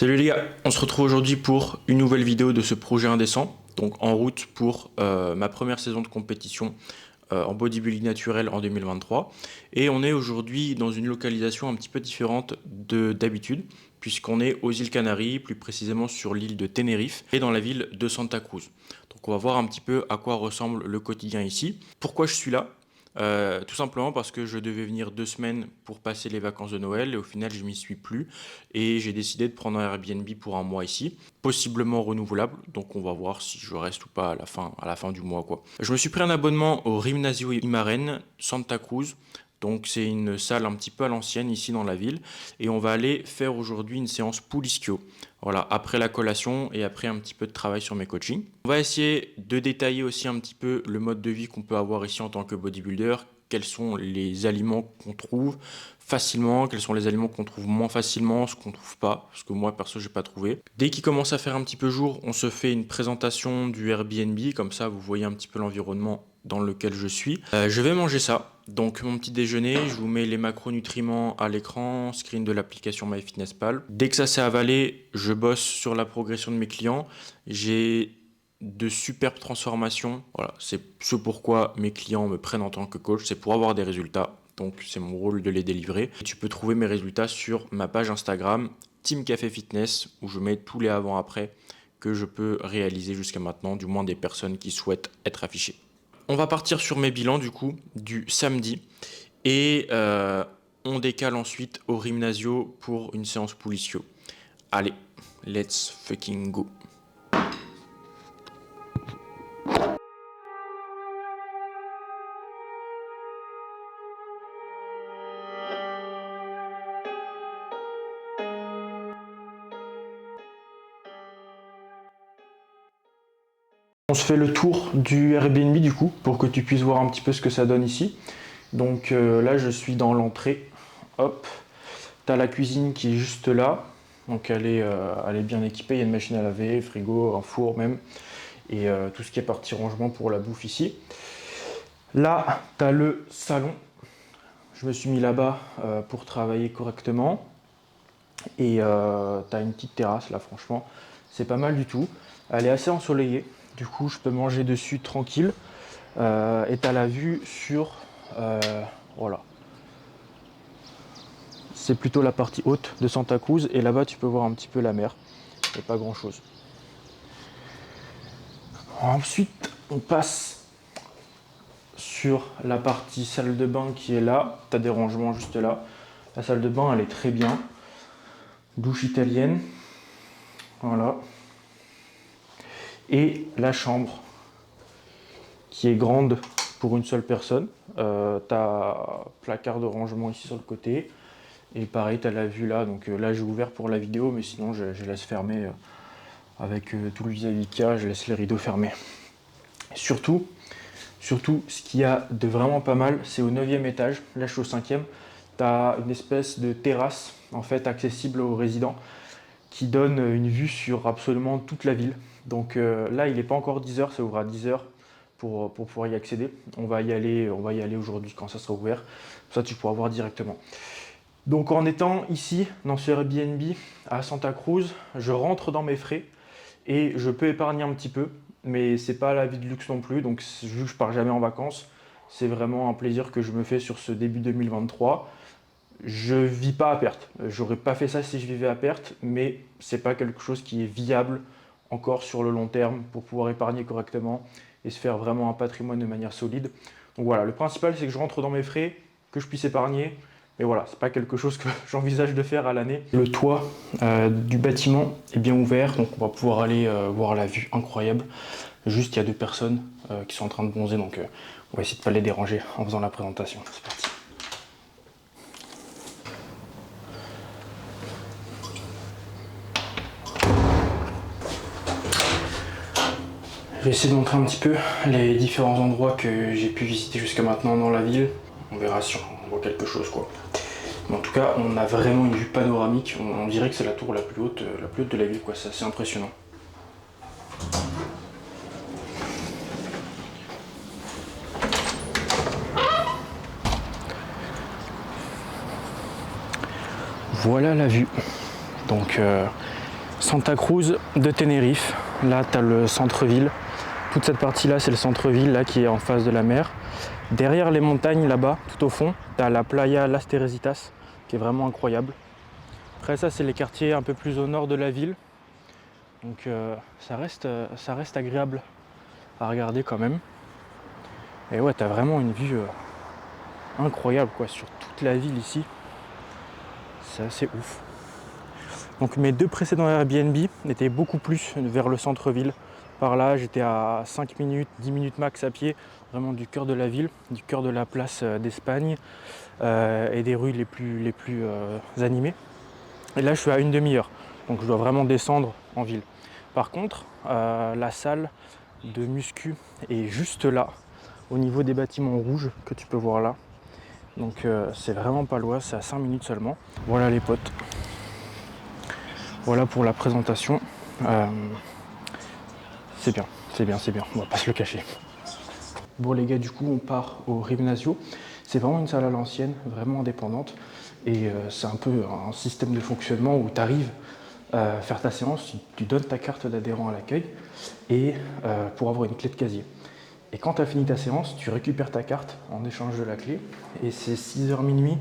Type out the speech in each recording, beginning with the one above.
Salut les gars, on se retrouve aujourd'hui pour une nouvelle vidéo de ce projet indécent, donc en route pour ma première saison de compétition en bodybuilding naturel en 2023. Et on est aujourd'hui dans une localisation un petit peu différente d'habitude, puisqu'on est aux îles Canaries, plus précisément sur l'île de Tenerife et dans la ville de Santa Cruz. Donc on va voir un petit peu à quoi ressemble le quotidien ici. Pourquoi je suis là? Tout simplement parce que je devais venir 2 semaines pour passer les vacances de Noël et au final je m'y suis plus et j'ai décidé de prendre un Airbnb pour un mois ici, possiblement renouvelable, donc on va voir si je reste ou pas à la fin du mois quoi. Je me suis pris un abonnement au Gimnasio Imaren Santa Cruz, donc c'est une salle un petit peu à l'ancienne ici dans la ville et on va aller faire aujourd'hui une séance pull ischio. Voilà, après la collation et après un petit peu de travail sur mes coachings. On va essayer de détailler aussi un petit peu le mode de vie qu'on peut avoir ici en tant que bodybuilder, quels sont les aliments qu'on trouve facilement, quels sont les aliments qu'on trouve moins facilement, ce qu'on trouve pas, parce que moi perso j'ai pas trouvé. Dès qu'il commence à faire un petit peu jour, on se fait une présentation du Airbnb, comme ça vous voyez un petit peu l'environnement dans lequel je suis. Je vais manger ça, donc mon petit déjeuner, je vous mets les macronutriments à l'écran, screen de l'application MyFitnessPal. Dès que ça s'est avalé, je bosse sur la progression de mes clients. J'ai de superbes transformations. Voilà, c'est ce pourquoi mes clients me prennent en tant que coach, c'est pour avoir des résultats. Donc c'est mon rôle de les délivrer. Tu peux trouver mes résultats sur ma page Instagram Team Café Fitness où je mets tous les avant-après que je peux réaliser jusqu'à maintenant, du moins des personnes qui souhaitent être affichées. On va partir sur mes bilans du coup du samedi et on décale ensuite au Gimnasio pour une séance pull ischio. Allez, let's fucking go. On se fait le tour du Airbnb du coup pour que tu puisses voir un petit peu ce que ça donne ici. Donc là je suis dans l'entrée. Hop, t'as la cuisine qui est juste là. Donc elle est bien équipée, il y a une machine à laver, frigo, un four même. Et tout ce qui est partie rangement pour la bouffe ici. Là t'as le salon. Je me suis mis là-bas pour travailler correctement. Et t'as une petite terrasse là franchement. C'est pas mal du tout. Elle est assez ensoleillée. Du coup, je peux manger dessus tranquille. Et tu as la vue sur... voilà. C'est plutôt la partie haute de Santa Cruz. Et là-bas, tu peux voir un petit peu la mer. Et pas grand-chose. Ensuite, on passe sur la partie salle de bain qui est là. Tu as des rangements juste là. La salle de bain, elle est très bien. Douche italienne. Voilà. Et la chambre qui est grande pour une seule personne. T'as placard de rangement ici sur le côté. Et pareil, t'as la vue là. Donc là, j'ai ouvert pour la vidéo, mais sinon, je laisse fermer avec tout le vis-à-vis qu'il y a. Je laisse les rideaux fermés. Surtout, ce qu'il y a de vraiment pas mal, c'est au 9e étage. Là, je suis au 5e. T'as une espèce de terrasse, en fait, accessible aux résidents, qui donne une vue sur absolument toute la ville. Donc là, il n'est pas encore 10h, ça ouvre à 10h pour pouvoir y accéder. On va y aller aujourd'hui quand ça sera ouvert. Ça, tu pourras voir directement. Donc en étant ici, dans ce Airbnb à Santa Cruz, je rentre dans mes frais et je peux épargner un petit peu, mais c'est pas la vie de luxe non plus. Donc vu que je pars jamais en vacances, c'est vraiment un plaisir que je me fais sur ce début 2023. Je vis pas à perte. J'aurais pas fait ça si je vivais à perte, mais c'est pas quelque chose qui est viable encore sur le long terme pour pouvoir épargner correctement et se faire vraiment un patrimoine de manière solide. Donc voilà, le principal c'est que je rentre dans mes frais, que je puisse épargner, mais voilà, c'est pas quelque chose que j'envisage de faire à l'année. Le toit du bâtiment est bien ouvert, donc on va pouvoir aller voir la vue incroyable. Juste il y a 2 personnes qui sont en train de bronzer, donc on va essayer de pas les déranger en faisant la présentation. C'est parti. Je vais essayer de montrer un petit peu les différents endroits que j'ai pu visiter jusqu'à maintenant dans la ville. On verra si on voit quelque chose quoi. Mais en tout cas, on a vraiment une vue panoramique. On dirait que c'est la tour la plus haute de la ville quoi. C'est assez impressionnant. Voilà la vue. Donc Santa Cruz de Tenerife. Là, tu as le centre-ville. Toute cette partie-là, c'est le centre-ville là, qui est en face de la mer. Derrière les montagnes, là-bas, tout au fond, tu as la playa Las Teresitas, qui est vraiment incroyable. Après ça, c'est les quartiers un peu plus au nord de la ville. Donc ça reste agréable à regarder quand même. Et ouais, tu as vraiment une vue incroyable quoi, sur toute la ville ici. C'est assez ouf. Donc mes 2 précédents Airbnb étaient beaucoup plus vers le centre-ville. Par là, j'étais à 5 minutes, 10 minutes max à pied, vraiment du cœur de la ville, du cœur de la place d'Espagne et des rues les plus animées. Et là, je suis à une demi-heure, donc je dois vraiment descendre en ville. Par contre, la salle de muscu est juste là, au niveau des bâtiments rouges que tu peux voir là. Donc c'est vraiment pas loin, c'est à 5 minutes seulement. Voilà les potes. Voilà pour la présentation. C'est bien, on va pas se le cacher. Bon les gars, du coup on part au Gimnasio. C'est vraiment une salle à l'ancienne, vraiment indépendante. Et c'est un peu un système de fonctionnement où tu arrives à faire ta séance, tu donnes ta carte d'adhérent à l'accueil et pour avoir une clé de casier. Et quand tu as fini ta séance, tu récupères ta carte en échange de la clé. Et c'est 6h minuit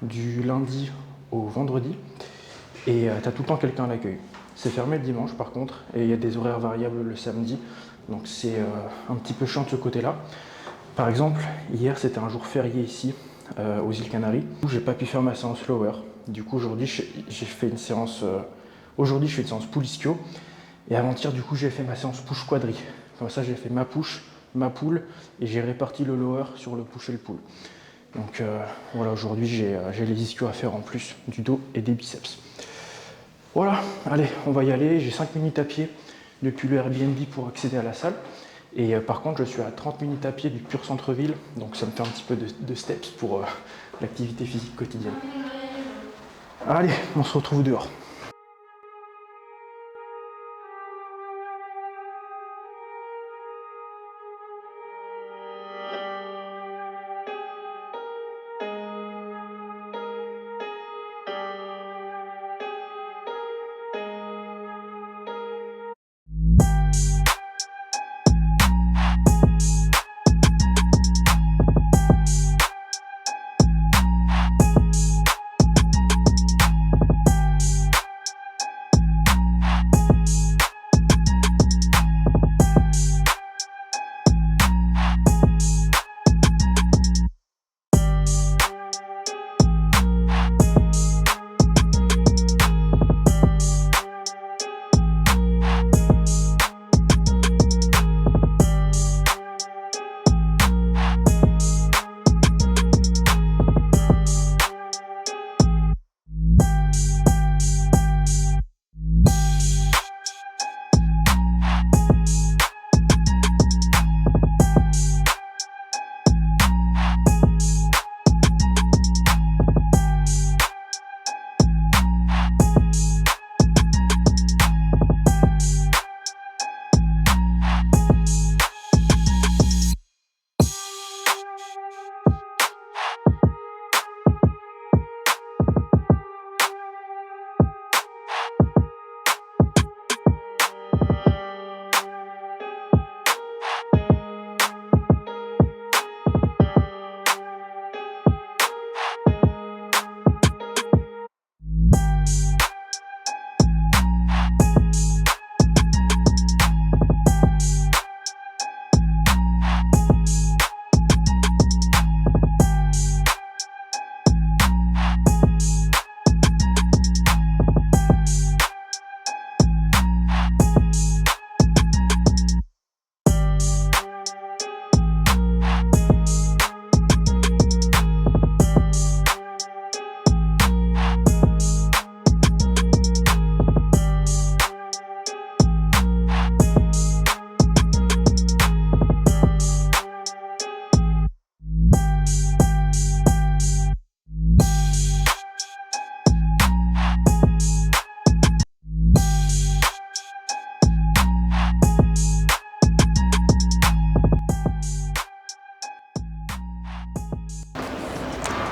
du lundi au vendredi. Et tu as tout le temps quelqu'un à l'accueil. C'est fermé le dimanche par contre, et il y a des horaires variables le samedi. Donc c'est un petit peu chiant de ce côté-là. Par exemple, hier c'était un jour férié ici, aux îles Canaries. J'ai pas pu faire ma séance lower. Du coup aujourd'hui j'ai fait une séance. Aujourd'hui je fais une séance pull ischio. Et avant-hier du coup j'ai fait ma séance push quadri. Comme ça j'ai fait ma push, ma pull, et j'ai réparti le lower sur le push et le pull. Donc voilà, aujourd'hui j'ai les ischios à faire en plus du dos et des biceps. Voilà, allez, on va y aller. J'ai 5 minutes à pied depuis le Airbnb pour accéder à la salle. Et par contre, je suis à 30 minutes à pied du pur centre-ville. Donc ça me fait un petit peu de steps pour l'activité physique quotidienne. Allez, on se retrouve dehors.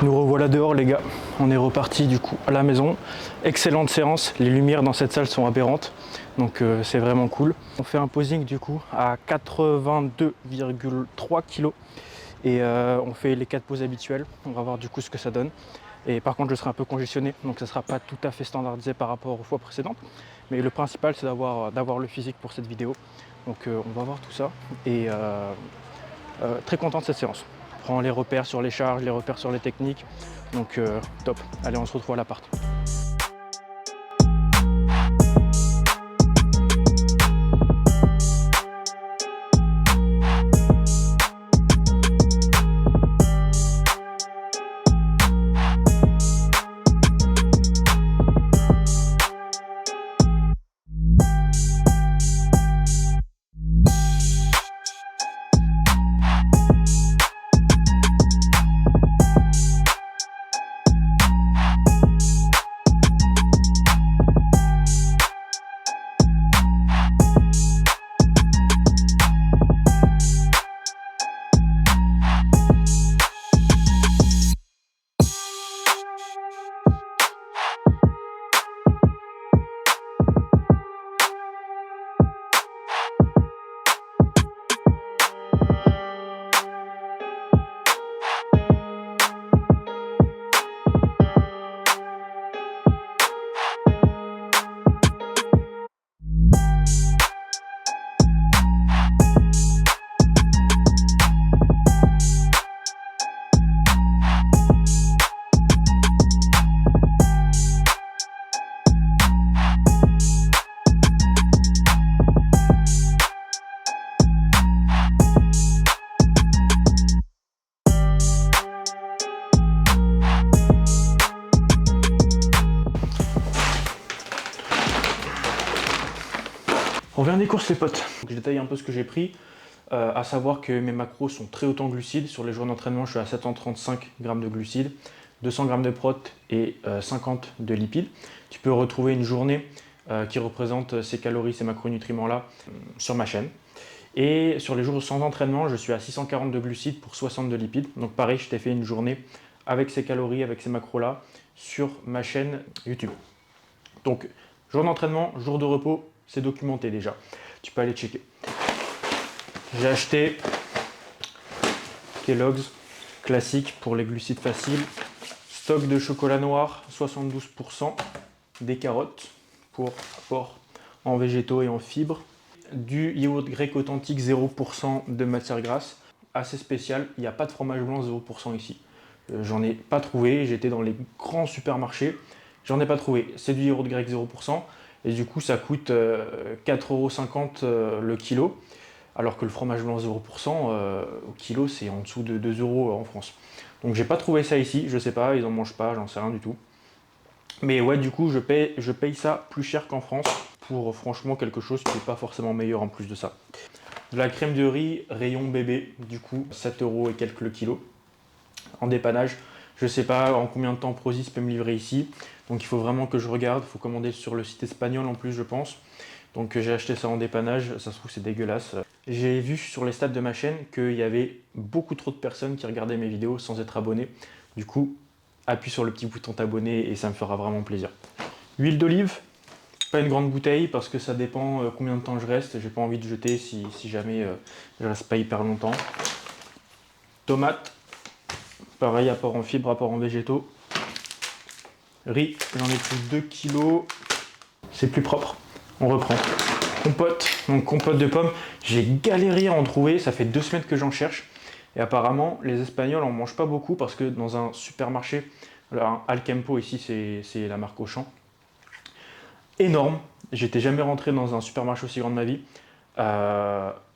Nous revoilà dehors les gars, on est reparti du coup à la maison. Excellente séance, les lumières dans cette salle sont aberrantes, donc c'est vraiment cool. On fait un posing du coup à 82,3 kg et on fait les 4 poses habituelles. On va voir du coup ce que ça donne. Et par contre je serai un peu congestionné, donc ça ne sera pas tout à fait standardisé par rapport aux fois précédentes. Mais le principal c'est d'avoir le physique pour cette vidéo. Donc on va voir tout ça et très content de cette séance. On prend les repères sur les charges, les repères sur les techniques. Donc top. Allez, on se retrouve à l'appart. On revient des courses les potes. Je détaille un peu ce que j'ai pris, à savoir que mes macros sont très hauts en glucides. Sur les jours d'entraînement, je suis à 735 g de glucides, 200 g de prot et 50 de lipides. Tu peux retrouver une journée qui représente ces calories, ces macronutriments là sur ma chaîne. Et sur les jours sans entraînement, je suis à 640 de glucides pour 60 de lipides. Donc pareil, je t'ai fait une journée avec ces calories, avec ces macros là sur ma chaîne YouTube. Donc jour d'entraînement, jour de repos, c'est documenté déjà. Tu peux aller checker. J'ai acheté Kellogg's classique pour les glucides faciles. Stock de chocolat noir 72%, des carottes pour apport en végétaux et en fibres, du yaourt grec authentique 0% de matière grasse, assez spécial. Il n'y a pas de fromage blanc 0% ici. J'en ai pas trouvé. J'étais dans les grands supermarchés, j'en ai pas trouvé. C'est du yaourt grec 0%. Et du coup, ça coûte 4,50 € le kilo, alors que le fromage blanc 0% au kilo, c'est en dessous de 2 € en France. Donc j'ai pas trouvé ça ici, je sais pas, ils en mangent pas, j'en sais rien du tout. Mais ouais, du coup, je paye ça plus cher qu'en France pour franchement quelque chose qui n'est pas forcément meilleur en plus de ça. De la crème de riz rayon bébé, du coup 7 € et quelques le kilo. En dépannage, je sais pas en combien de temps Prozis peut me livrer ici. Donc il faut vraiment que je regarde, il faut commander sur le site espagnol en plus je pense. Donc j'ai acheté ça en dépannage, ça se trouve c'est dégueulasse. J'ai vu sur les stats de ma chaîne qu'il y avait beaucoup trop de personnes qui regardaient mes vidéos sans être abonnés. Du coup, appuie sur le petit bouton t'abonner et ça me fera vraiment plaisir. Huile d'olive, pas une grande bouteille parce que ça dépend combien de temps je reste. J'ai pas envie de jeter si jamais je reste pas hyper longtemps. Tomate, pareil, apport en fibres, apport en végétaux. Riz, j'en ai pris 2 kg, c'est plus propre. On reprend. Compote, donc compote de pommes. J'ai galéré à en trouver, ça fait 2 semaines que j'en cherche. Et apparemment, les Espagnols en mangent pas beaucoup parce que dans un supermarché, alors Alcampo ici, c'est la marque Auchan, énorme. J'étais jamais rentré dans un supermarché aussi grand de ma vie.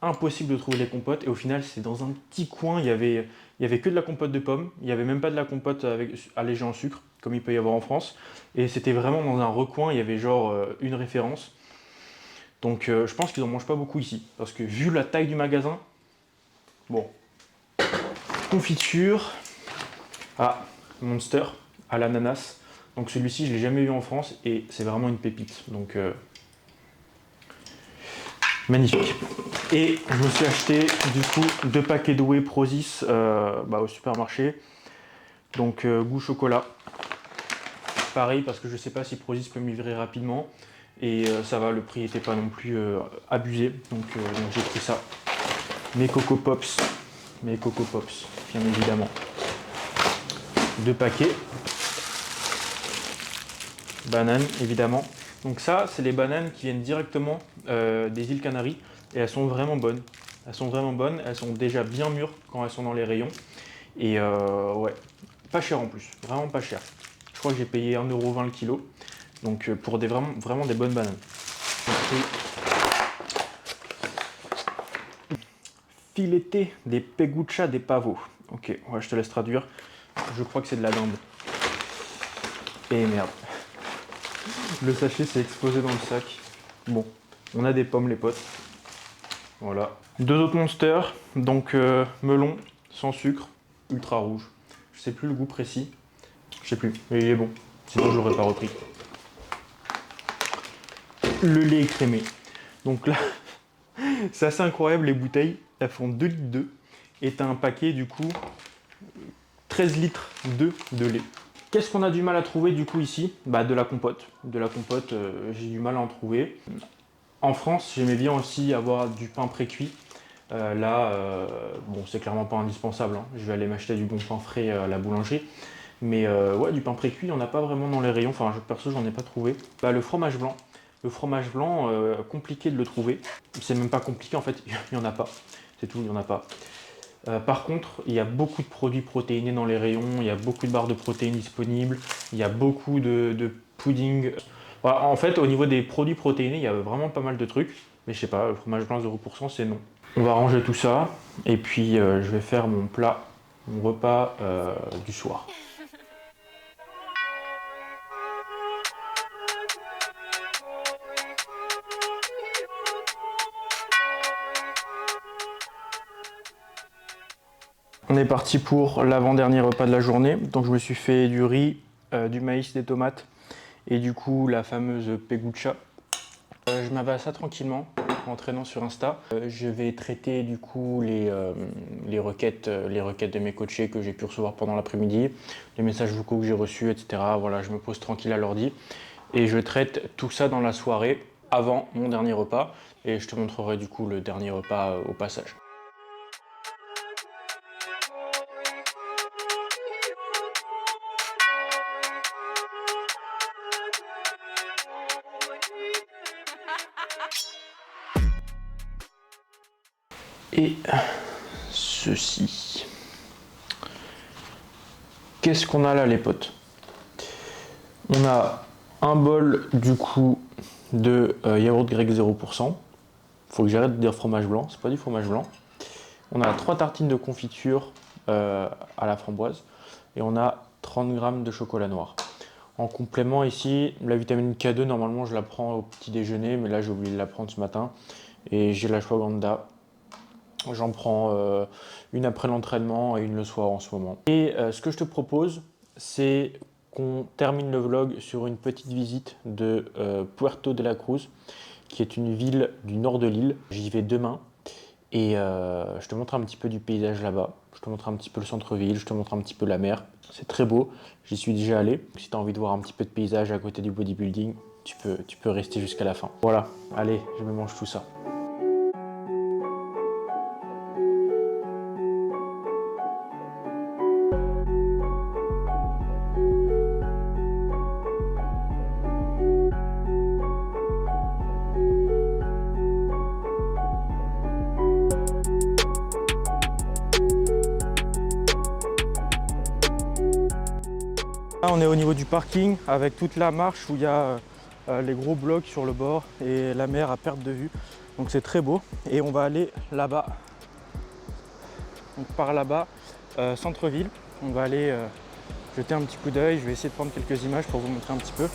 Impossible de trouver les compotes. Et au final, c'est dans un petit coin, il y avait que de la compote de pommes. Il n'y avait même pas de la compote allégée en sucre, comme il peut y avoir en France. Et c'était vraiment dans un recoin, il y avait genre une référence. Donc je pense qu'ils n'en mangent pas beaucoup ici. Parce que vu la taille du magasin, bon. Confiture à Monster, à l'ananas. Donc celui-ci, je ne l'ai jamais vu en France et c'est vraiment une pépite. Donc magnifique. Et je me suis acheté du coup 2 paquets de whey Prozis au supermarché. Donc goût chocolat. pareil parce que je sais pas si Prozis peut me livrer rapidement. Et ça va, le prix n'était pas non plus abusé. Donc j'ai pris ça. Mes Coco Pops, bien évidemment. 2 paquets. Bananes, évidemment. Donc ça, c'est les bananes qui viennent directement des îles Canaries. Et elles sont vraiment bonnes. Elles sont déjà bien mûres quand elles sont dans les rayons. Et ouais, pas cher en plus, vraiment pas cher. Je crois que j'ai payé 1,20 € le kilo. Donc pour vraiment des bonnes bananes. Fileté des pegucha des pavos. Ok, ouais, je te laisse traduire. Je crois que c'est de la dinde. Et merde. Le sachet s'est explosé dans le sac. Bon, on a des pommes les potes. Voilà. 2 autres monsters, donc melon, sans sucre, ultra rouge. Je sais plus le goût précis. Je sais plus, mais il est bon. Sinon je l'aurais pas repris. Le lait écrémé. Donc là, c'est assez incroyable, les bouteilles, elles font 2,2 litres et t'as un paquet du coup 13 litres de lait. Qu'est-ce qu'on a du mal à trouver du coup ici? Bah de la compote. De la compote, j'ai du mal à en trouver. En France, j'aimais bien aussi avoir du pain précuit. Bon, c'est clairement pas indispensable, hein. Je vais aller m'acheter du bon pain frais à la boulangerie. Mais ouais, du pain précuit, il n'y en a pas vraiment dans les rayons. Enfin, perso, j'en ai pas trouvé. Bah, le fromage blanc. Le fromage blanc, compliqué de le trouver. C'est même pas compliqué, en fait, il n'y en a pas. C'est tout, il n'y en a pas. Par contre, il y a beaucoup de produits protéinés dans les rayons. Il y a beaucoup de barres de protéines disponibles. Il y a beaucoup de pudding. Voilà, en fait, au niveau des produits protéinés, il y a vraiment pas mal de trucs. Mais je sais pas, le fromage blanc 0%, c'est non. On va ranger tout ça. Et puis, je vais faire mon plat, mon repas du soir. On est parti pour l'avant-dernier repas de la journée. Donc je me suis fait du riz, du maïs, des tomates et du coup la fameuse pegucha. Je m'avais à ça tranquillement en traînant sur Insta. Je vais traiter du coup les requêtes de mes coachés que j'ai pu recevoir pendant l'après-midi, les messages vocaux que j'ai reçus, etc. Voilà, je me pose tranquille à l'ordi et je traite tout ça dans la soirée avant mon dernier repas et je te montrerai du coup le dernier repas au passage. Et ceci. Qu'est-ce qu'on a là les potes? On a un bol du coup de yaourt grec 0%. Faut que j'arrête de dire fromage blanc, c'est pas du fromage blanc. On a 3 tartines de confiture à la framboise et on a 30 g de chocolat noir. En complément ici, la vitamine K2, normalement je la prends au petit déjeuner, mais là j'ai oublié de la prendre ce matin. Et j'ai la ashwagandha. J'en prends une après l'entraînement et une le soir en ce moment. Et ce que je te propose, c'est qu'on termine le vlog sur une petite visite de Puerto de la Cruz, qui est une ville du nord de l'île. J'y vais demain et je te montre un petit peu du paysage là-bas. Je te montre un petit peu le centre-ville, je te montre un petit peu la mer. C'est très beau, j'y suis déjà allé. Si tu as envie de voir un petit peu de paysage à côté du bodybuilding, tu peux rester jusqu'à la fin. Voilà, allez, je me mange tout ça. Là, on est au niveau du parking avec toute la marche où il y a les gros blocs sur le bord et la mer à perte de vue. Donc c'est très beau et on va aller là-bas. Donc par là-bas, centre-ville. On va aller jeter un petit coup d'œil. Je vais essayer de prendre quelques images pour vous montrer un petit peu.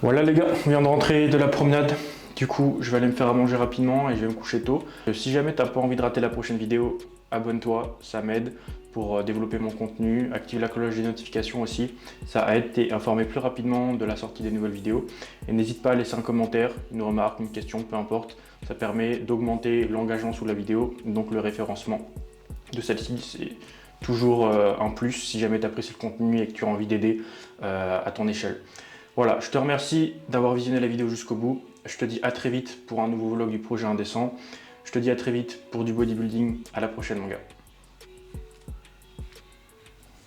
Voilà les gars, on vient de rentrer de la promenade. Du coup, je vais aller me faire à manger rapidement et je vais me coucher tôt. Si jamais t'as pas envie de rater la prochaine vidéo, abonne-toi, ça m'aide pour développer mon contenu. Active la cloche des notifications aussi, ça aide, t'es informé plus rapidement de la sortie des nouvelles vidéos. Et n'hésite pas à laisser un commentaire, une remarque, une question, peu importe. Ça permet d'augmenter l'engagement sous la vidéo, donc le référencement de celle-ci. C'est toujours un plus si jamais tu apprécies le contenu et que tu as envie d'aider à ton échelle. Voilà, je te remercie d'avoir visionné la vidéo jusqu'au bout. Je te dis à très vite pour un nouveau vlog du projet Indécent. Je te dis à très vite pour du bodybuilding. À la prochaine mon gars.